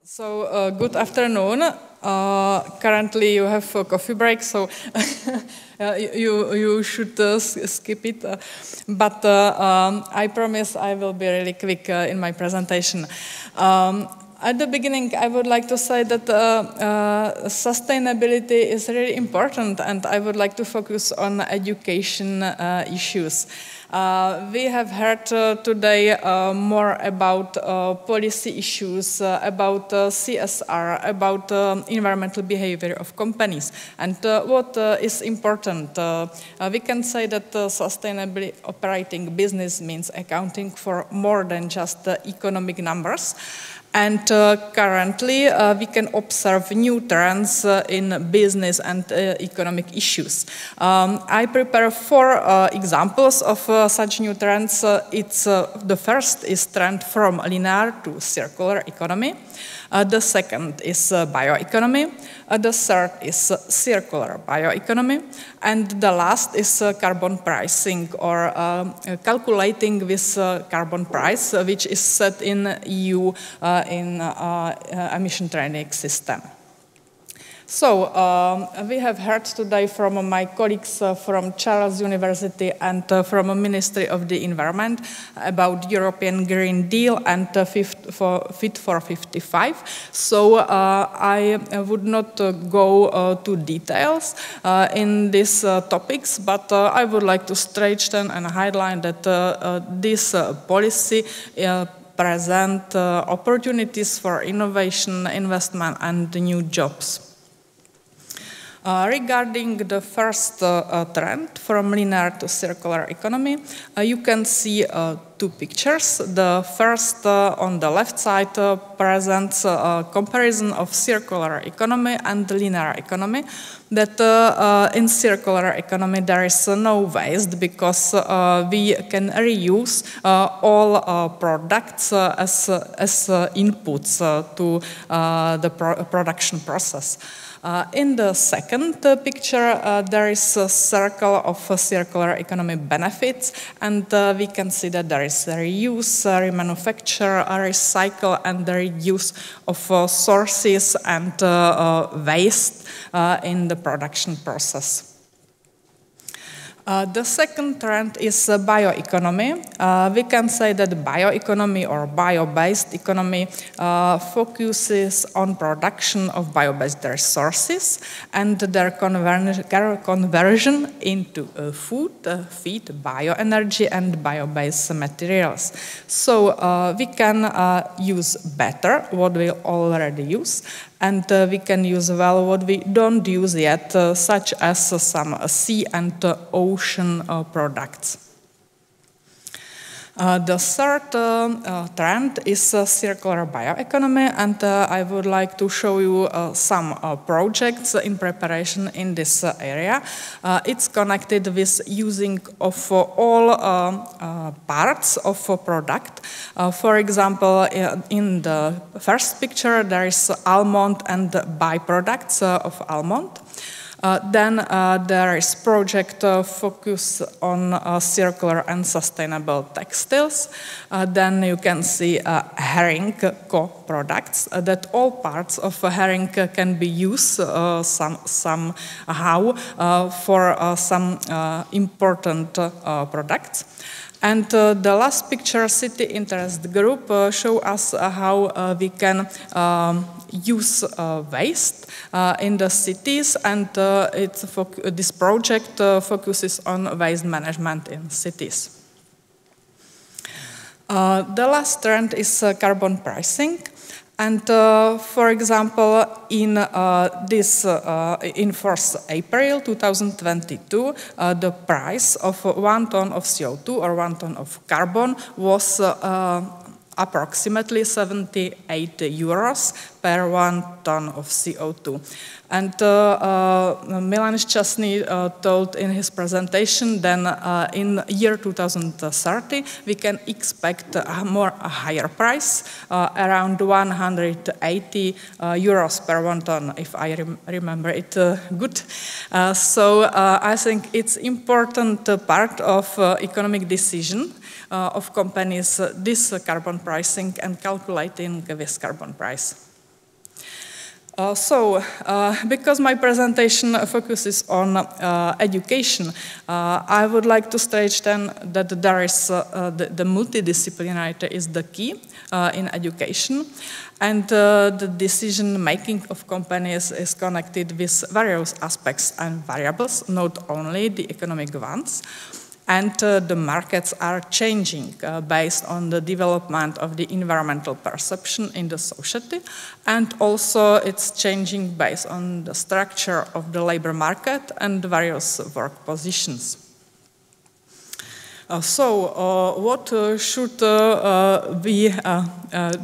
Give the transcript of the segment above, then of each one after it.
Good afternoon. Currently, you have a coffee break, so you should skip it. But I promise I will be really quick in my presentation. At the beginning, I would like to say that sustainability is really important, and I would like to focus on education issues. We have heard today more about policy issues, about CSR, about environmental behavior of companies. And what is important? We can say that sustainably operating business means accounting for more than just economic numbers. And currently, we can observe new trends in business and economic issues. I prepare 4 examples of such new trends. The first is trend from linear to circular economy. The second is bioeconomy. The third is circular bioeconomy. And the last is carbon pricing, or calculating with carbon price, which is set in EU in emission trading system. So, we have heard today from my colleagues from Charles University and from the Ministry of the Environment about European Green Deal and Fit for 55. So, I would not go to details in these topics, but I would like to strengthen and highlight that this policy presents opportunities for innovation, investment, and new jobs. Regarding the first trend from linear to circular economy, you can see 2 pictures. The first on the left side presents a comparison of circular economy and linear economy. That in circular economy there is no waste because we can reuse all products as inputs to the production process. In the second picture, there is a circle of circular economy benefits, and we can see that there is reuse, remanufacture, recycle, and the reuse of sources and waste in the production process. The second trend is bioeconomy. We can say that bioeconomy or bio-based economy focuses on production of bio-based resources and their conversion into food, feed, bioenergy, and bio-based materials. So we can use better what we already use, and we can use well what we don't use yet, such as some sea and ocean products. The third trend is circular bioeconomy, and I would like to show you some projects in preparation in this area. It's connected with using of all parts of a product. For example, in the first picture, there is almond and byproducts of almond. Then there is project focus on circular and sustainable textiles. Then you can see herring co-products, that all parts of a herring can be used somehow for some important products. And the last picture, City Interest Group, show us how we can use waste in the cities, and this project focuses on waste management in cities. The last trend is carbon pricing. And for example, in 1st April 2022, the price of 1 ton of CO2 or 1 ton of carbon was approximately 78 euros per 1 ton of CO2. And Milan Šťastný told in his presentation then in year 2030 we can expect a higher price, around 180 euros per 1 ton, if I remember it good. So I think it's important part of economic decision of companies, this carbon pricing and calculating with carbon price. Because my presentation focuses on education, I would like to state then that there is the multidisciplinarity is the key in education, and the decision-making of companies is connected with various aspects and variables, not only the economic ones. And the markets are changing based on the development of the environmental perception in the society, and also it's changing based on the structure of the labor market and various work positions. What should we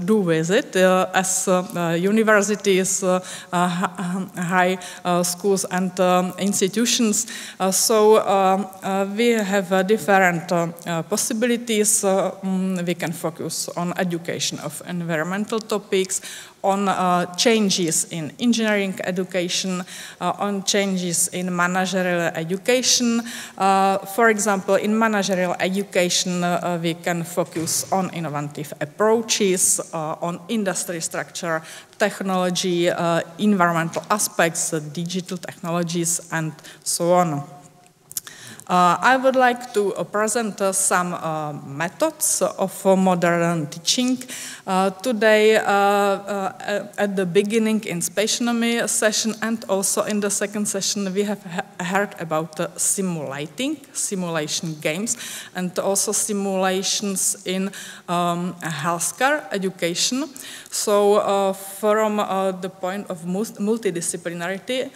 do with it as universities, high schools and institutions? We have different possibilities. We can focus on education of environmental topics, on changes in engineering education, on changes in managerial education. For example, in managerial education, we can focus on innovative approaches, on industry structure, technology, environmental aspects, digital technologies, and so on. I would like to present some methods of modern teaching. Today, at the beginning in Bioeconomy session and also in the second session, we have heard about simulation games, and also simulations in healthcare education. So from the point of multidisciplinarity,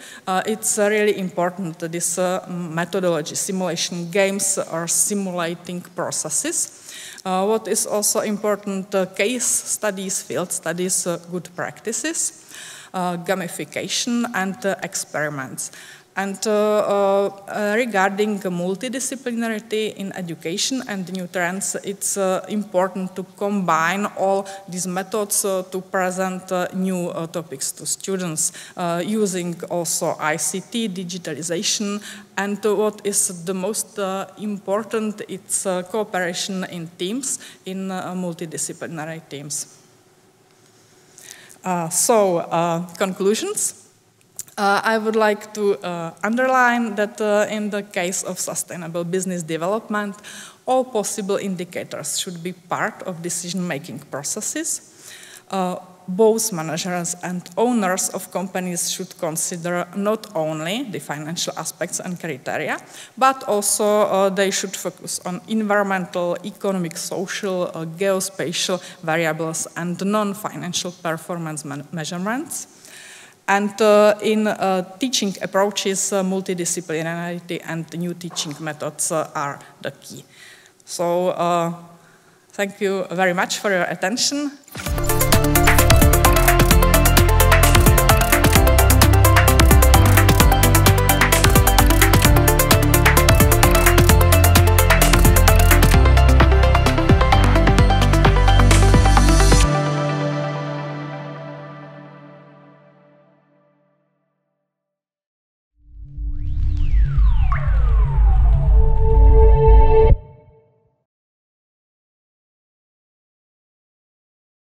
it's really important that this methodology, simulation games are simulating processes. What is also important, case studies, field studies, good practices, gamification, and experiments. And regarding multidisciplinarity in education and new trends, it's important to combine all these methods to present new topics to students, using also ICT, digitalization, and what is the most important, it's cooperation in teams, in multidisciplinary teams. Conclusions. I would like to underline that in the case of sustainable business development, all possible indicators should be part of decision-making processes. Both managers and owners of companies should consider not only the financial aspects and criteria, but also they should focus on environmental, economic, social, geospatial variables and non-financial performance measurements. And in teaching approaches, multidisciplinarity and new teaching methods are the key. So thank you very much for your attention.